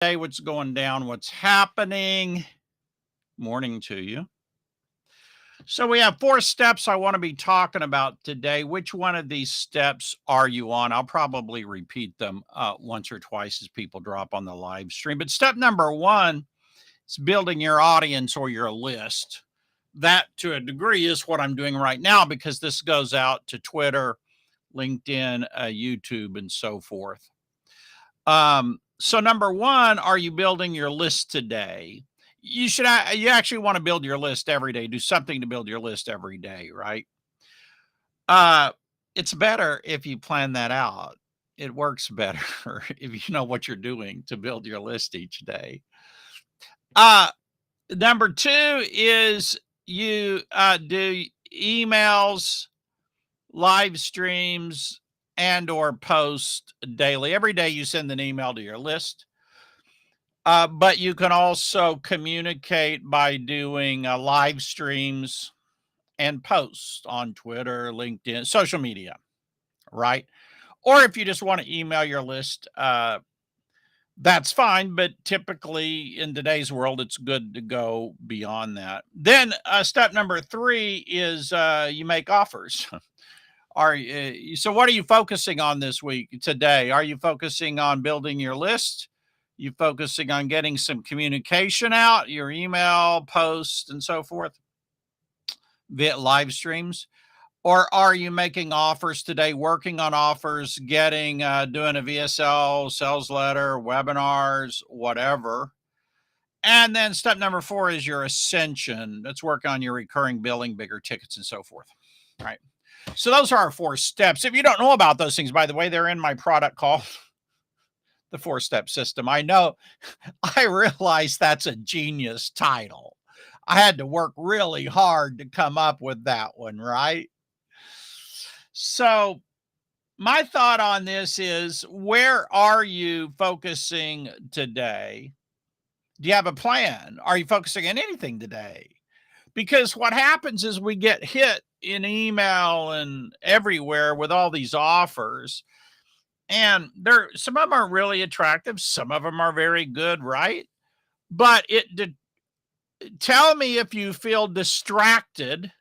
Hey, what's going down? What's happening? Morning to you. So, we have 4 steps I want to be talking about today. Which one of these steps are you on? I'll probably repeat them once or twice as people drop on the live stream. But step number one is building your audience or your list. That, to a degree, is what I'm doing right now because this goes out to Twitter, LinkedIn, YouTube, and so forth. So number one, are you building your list today? You actually want to build your list every day. Do something to build your list every day, right? Uh, it's better if you plan that out. It works better if you know what you're doing to build your list each day. Uh, Number two is you do emails, live streams, and or post daily. Every day you send an email to your list. But you can also communicate by doing live streams and posts on Twitter, LinkedIn, social media, right? Or if you just want to email your list, that's fine. But typically in today's world, it's good to go beyond that. Then step number three is you make offers. So what are you focusing on this week today? Are you focusing on building your list? You focusing on getting some communication out, your email, posts, and so forth, via live streams? Or are you making offers today, working on offers, doing a VSL, sales letter, webinars, whatever? And then step number four is your ascension. Let's work on your recurring billing, bigger tickets, and so forth. Right. So those are our 4 steps. If you don't know about those things, by the way, they're in my product called the 4-step system. I know, I realize that's a genius title. I had to work really hard to come up with that one, right? So my thought on this is, where are you focusing today? Do you have a plan? Are you focusing on anything today? Because what happens is we get hit in email and everywhere with all these offers. And some of them are really attractive, some of them are very good, right? But tell me if you feel distracted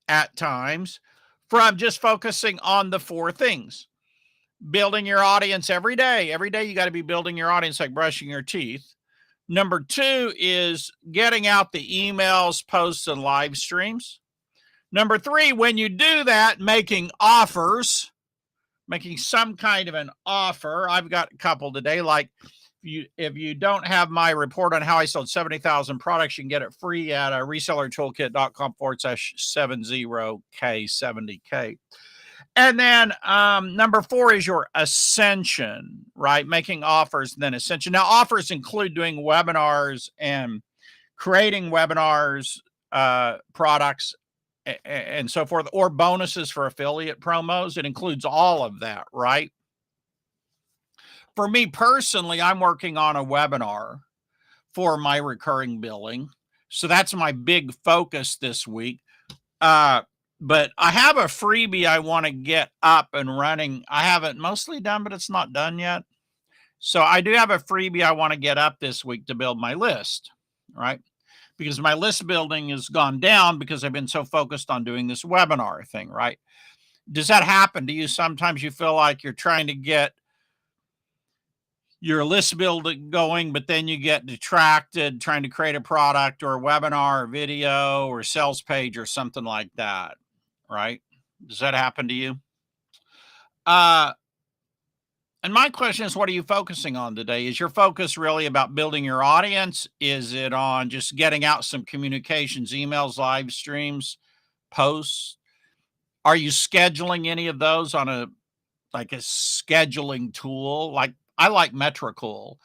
at times from just focusing on the 4 things. Building your audience every day. Every day you got to be building your audience like brushing your teeth. Number 2 is getting out the emails, posts, and live streams. Number 3, when you do that, making offers, making some kind of an offer. I've got a couple today. Like if you don't have my report on how I sold 70,000 products, you can get it free at resellertoolkit.com/70K70K. And then number 4 is your ascension, right? Making offers, and then ascension. Now, offers include doing webinars and creating webinars, products, and so forth, or bonuses for affiliate promos. It includes all of that, right? For me personally, I'm working on a webinar for my recurring billing. So that's my big focus this week. But I have a freebie I want to get up and running. I have it mostly done, but it's not done yet. So I do have a freebie I want to get up this week to build my list, right? Because my list building has gone down because I've been so focused on doing this webinar thing, right? Does that happen to you? Sometimes you feel like you're trying to get your list building going, but then you get detracted trying to create a product or a webinar or video or sales page or something like that, right? Does that happen to you? And my question is, what are you focusing on today? Is your focus really about building your audience? Is it on just getting out some communications, emails, live streams, posts? Are you scheduling any of those on a scheduling tool? Like I like Metricool.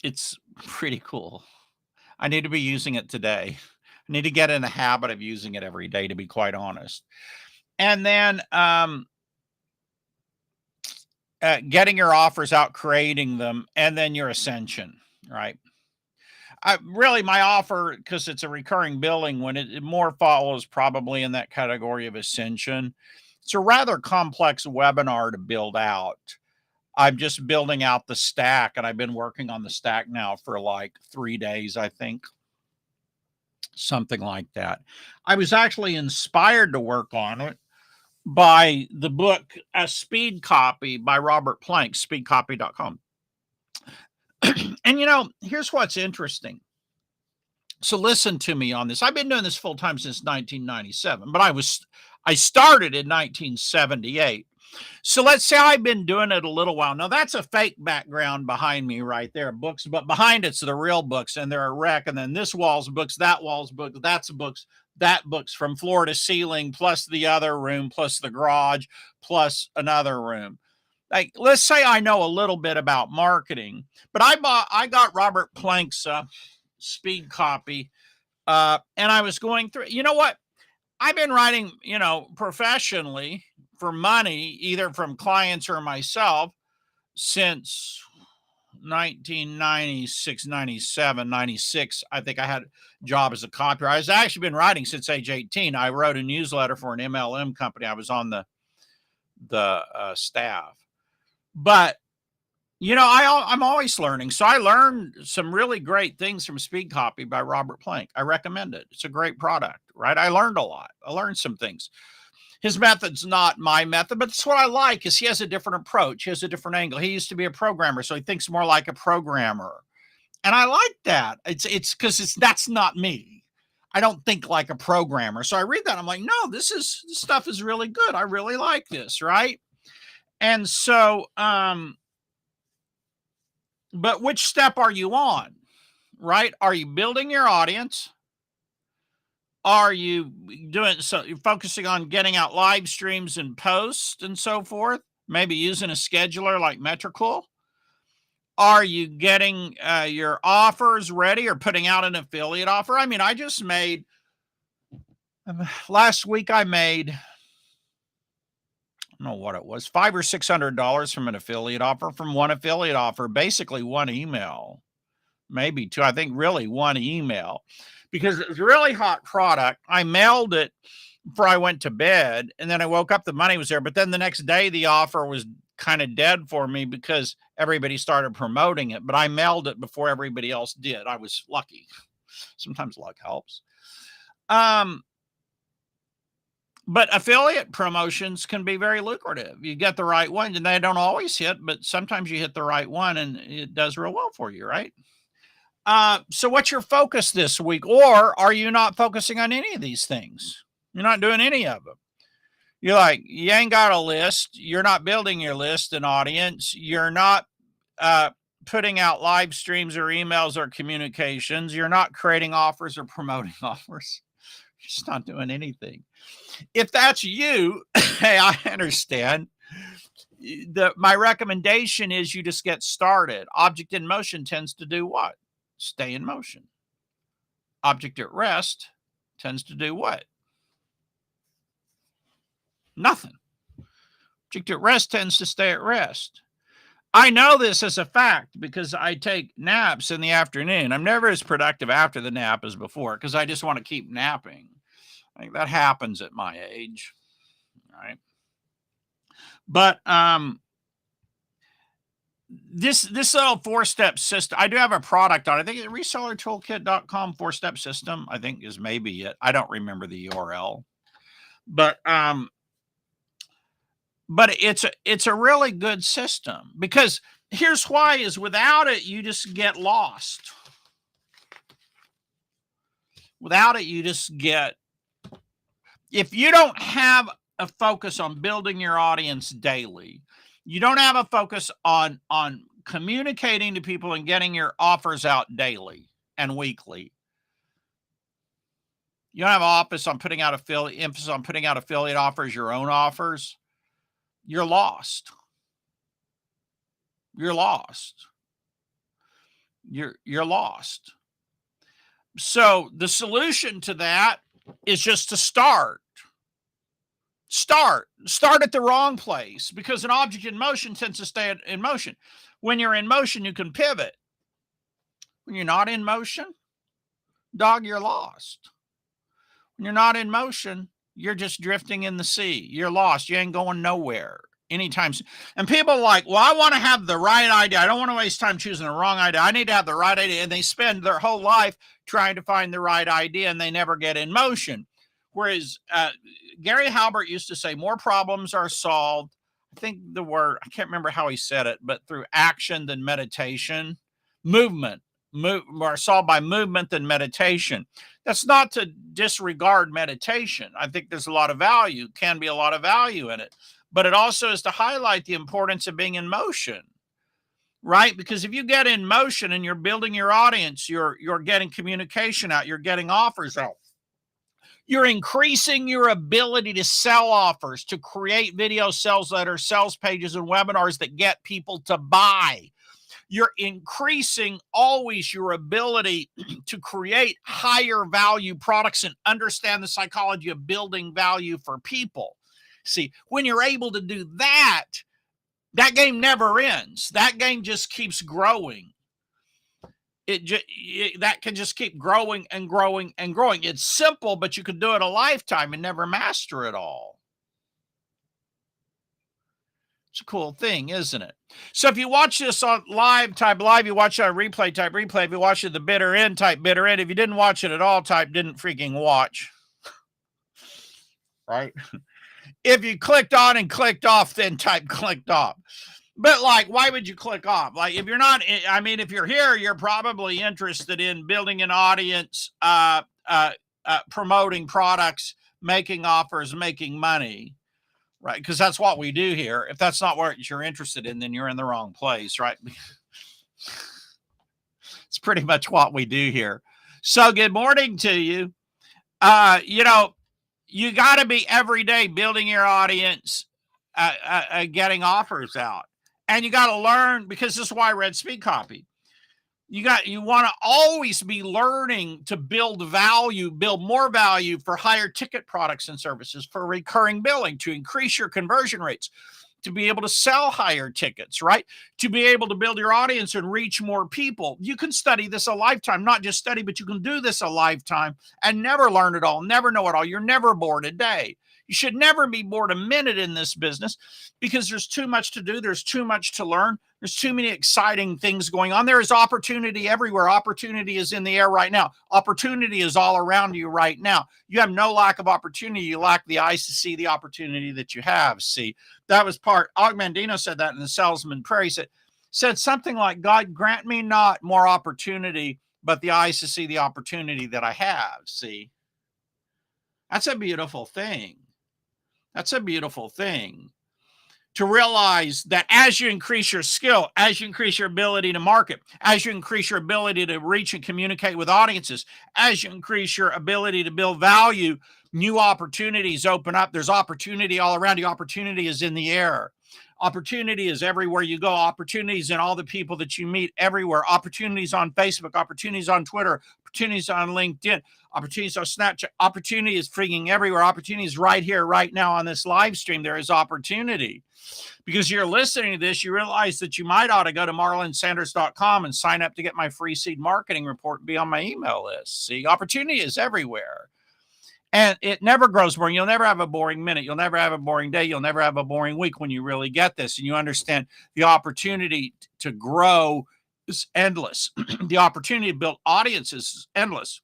It's pretty cool. I need to be using it today. I need to get in the habit of using it every day, to be quite honest. And then getting your offers out, creating them, and then your ascension, right? My offer, because it's a recurring billing, when it more follows probably in that category of ascension. It's a rather complex webinar to build out. I'm just building out the stack, and I've been working on the stack now for like 3 days, I think. Something like that. I was actually inspired to work on it by the book A Speed Copy by Robert Plank, speedcopy.com. And here's what's interesting. So listen to me on this. I've been doing this full time since 1997, but I started in 1978. So let's say I've been doing it a little while. Now that's a fake background behind me right there, books, but behind it's the real books, and they're a wreck. And then this wall's books, that wall's books, that's books, that books from floor to ceiling, plus the other room, plus the garage, plus another room. Like, let's say I know a little bit about marketing, but I got Robert Plank's Speed Copy, and I was going through. You know what? I've been writing, professionally for money, either from clients or myself, since 1996, 97, 96. I think I had a job as a copywriter. I've actually been writing since age 18. I wrote a newsletter for an MLM company. I was on the staff. But, I'm always learning. So I learned some really great things from Speed Copy by Robert Plank. I recommend it. It's a great product, right? I learned a lot. I learned some things. His method's not my method, but that's what I like, is he has a different approach. He has a different angle. He used to be a programmer, so he thinks more like a programmer. And I like that. It's because that's not me. I don't think like a programmer. So I read that. I'm like, no, this stuff is really good. I really like this, right? And so, but which step are you on, right? Are you building your audience? Are you you're focusing on getting out live streams and posts and so forth? Maybe using a scheduler like Metricool? Are you getting your offers ready or putting out an affiliate offer? I mean, I just made, last week I made, I don't know what it was, $500 or $600 from an affiliate offer, from one affiliate offer, basically one email, maybe two. I think really one email, because it was a really hot product. I mailed it before I went to bed, and then I woke up, the money was there. But then the next day, the offer was kind of dead for me because everybody started promoting it. But I mailed it before everybody else did. I was lucky. Sometimes luck helps. But affiliate promotions can be very lucrative. You get the right one, and they don't always hit, but sometimes you hit the right one, and it does real well for you, right? So what's your focus this week? Or are you not focusing on any of these things? You're not doing any of them. You're like, you ain't got a list. You're not building your list and audience. You're not putting out live streams or emails or communications. You're not creating offers or promoting offers. You're just not doing anything. If that's you, hey, I understand. My recommendation is you just get started. Object in motion tends to do what? Stay in motion. Object at rest tends to do what? Nothing. Object at rest tends to stay at rest. I know this as a fact because I take naps in the afternoon. I'm never as productive after the nap as before because I just want to keep napping. Like that happens at my age, right? But this little 4-step system, I do have a product on. I think it's resellertoolkit.com 4-step system, I think is maybe it. I don't remember the URL. But it's a really good system, because here's why, is without it, you just get lost. Without it, you just get, if you don't have a focus on building your audience daily, you don't have a focus on communicating to people and getting your offers out daily and weekly. You don't have an emphasis on putting out affiliate offers, your own offers. You're lost. You're lost. You're lost. So the solution to that is just to start. Start at the wrong place, because an object in motion tends to stay in motion. When you're in motion, you can pivot. When you're not in motion, dog, you're lost. When you're not in motion, you're just drifting in the sea. You're lost. You ain't going nowhere. anytime soon. And people are like, well, I want to have the right idea. I don't want to waste time choosing the wrong idea. I need to have the right idea. And they spend their whole life trying to find the right idea, and they never get in motion. Whereas Gary Halbert used to say more problems are solved. I think the word, I can't remember how he said it, but through action than meditation. Movement are solved by movement than meditation. That's not to disregard meditation. I think there's a lot of value, can be a lot of value in it, but it also is to highlight the importance of being in motion, right? Because if you get in motion and you're building your audience, you're getting communication out, you're getting offers out, you're increasing your ability to sell offers, to create video sales letters, sales pages, and webinars that get people to buy. You're increasing always your ability to create higher value products and understand the psychology of building value for people. See, when you're able to do that, that game never ends. That game just keeps growing. That can just keep growing and growing and growing. It's simple, but you could do it a lifetime and never master it all. It's a cool thing, isn't it? So if you watch this on live, type live. You watch it on replay, type replay. If you watch it at the bitter end, type bitter end. If you didn't watch it at all, type didn't freaking watch. Right? If you clicked on and clicked off, then type clicked off. But like, why would you click off? Like, if you're not, I mean, if you're here, you're probably interested in building an audience, promoting products, making offers, making money, right? Because that's what we do here. If that's not what you're interested in, then you're in the wrong place, right? It's pretty much what we do here. So good morning to you. You know, you got to be every day building your audience, getting offers out. And you got to learn, because this is why I read Speed Copy. You want to always be learning to build value, build more value for higher ticket products and services, for recurring billing, to increase your conversion rates, to be able to sell higher tickets, right? To be able to build your audience and reach more people. You can study this a lifetime, not just study, but you can do this a lifetime and never learn it all, never know it all. You're never bored a day. You should never be bored a minute in this business, because there's too much to do. There's too much to learn. There's too many exciting things going on. There is opportunity everywhere. Opportunity is in the air right now. Opportunity is all around you right now. You have no lack of opportunity. You lack the eyes to see the opportunity that you have. See, that was part. Og Mandino said that in the Salesman Prayer. He said something like, God, grant me not more opportunity, but the eyes to see the opportunity that I have. See, that's a beautiful thing. That's a beautiful thing, to realize that as you increase your skill, as you increase your ability to market, as you increase your ability to reach and communicate with audiences, as you increase your ability to build value, new opportunities open up. There's opportunity all around you. Opportunity is in the air. Opportunity is everywhere you go. Opportunities in all the people that you meet everywhere. Opportunities on Facebook, opportunities on Twitter, opportunities on LinkedIn, opportunities on Snapchat. Opportunity is freaking everywhere. Opportunity is right here, right now on this live stream. There is opportunity. Because you're listening to this, you realize that you might ought to go to marlonsanders.com and sign up to get my free seed marketing report and be on my email list. See, opportunity is everywhere. And it never grows boring. You'll never have a boring minute. You'll never have a boring day. You'll never have a boring week when you really get this and you understand the opportunity to grow is endless. The opportunity to build audiences is endless.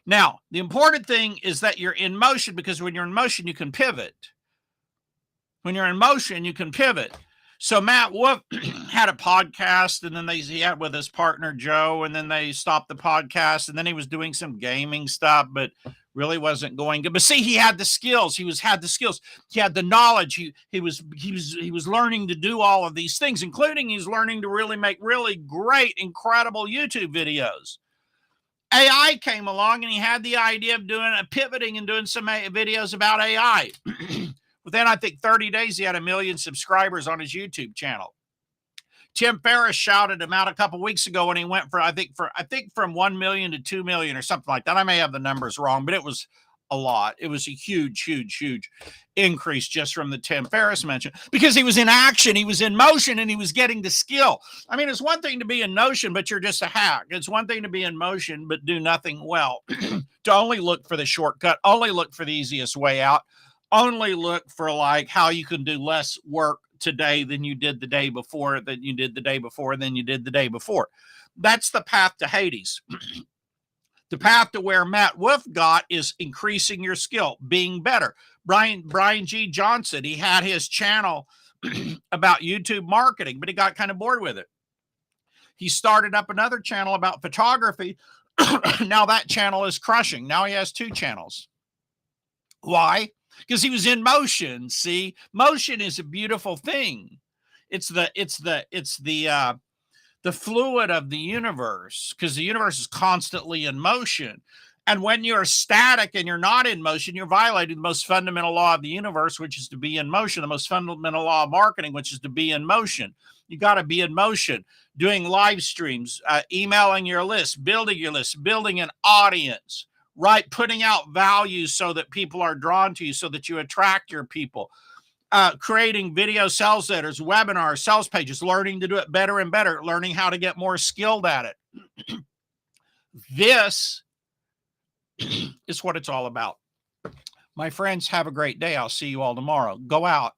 Now, the important thing is that you're in motion, because when you're in motion, you can pivot. When you're in motion, you can pivot. So Matt Wolf had a podcast, and then he had with his partner, Joe, and then they stopped the podcast, and then he was doing some gaming stuff, but really wasn't going good. But see, he had the skills. He had the skills. He had the knowledge. He was learning to do all of these things, including he's learning to really make really great, incredible YouTube videos. AI came along, and he had the idea of doing a pivoting and doing some videos about AI. Within, I think, 30 days, he had 1 million subscribers on his YouTube channel. Tim Ferriss shouted him out a couple weeks ago when he went for I think from 1 million to 2 million or something like that. I may have the numbers wrong, but it was a lot. It was a huge, huge, huge increase just from the Tim Ferriss mention, because he was in action, he was in motion, and he was getting the skill. I mean, it's one thing to be in motion, but you're just a hack. It's one thing to be in motion, but do nothing well. To only look for the shortcut, only look for the easiest way out, only look for like how you can do less work today than you did the day before, than you did the day before, than you did the day before. That's the path to Hades. The path to where Matt Wolf got is increasing your skill, being better. Brian G. Johnson, he had his channel about YouTube marketing, but he got kind of bored with it. He started up another channel about photography. Now that channel is crushing. Now he has 2 channels. Why? Because he was in motion. See, motion is a beautiful thing. It's the fluid of the universe, because the universe is constantly in motion. And when you're static and you're not in motion, you're violating the most fundamental law of the universe, which is to be in motion, the most fundamental law of marketing, which is to be in motion. You got to be in motion, doing live streams, emailing your list, building an audience, right? Putting out value so that people are drawn to you, so that you attract your people. Creating video sales letters, webinars, sales pages, learning to do it better and better, learning how to get more skilled at it. This is what it's all about. My friends, have a great day. I'll see you all tomorrow. Go out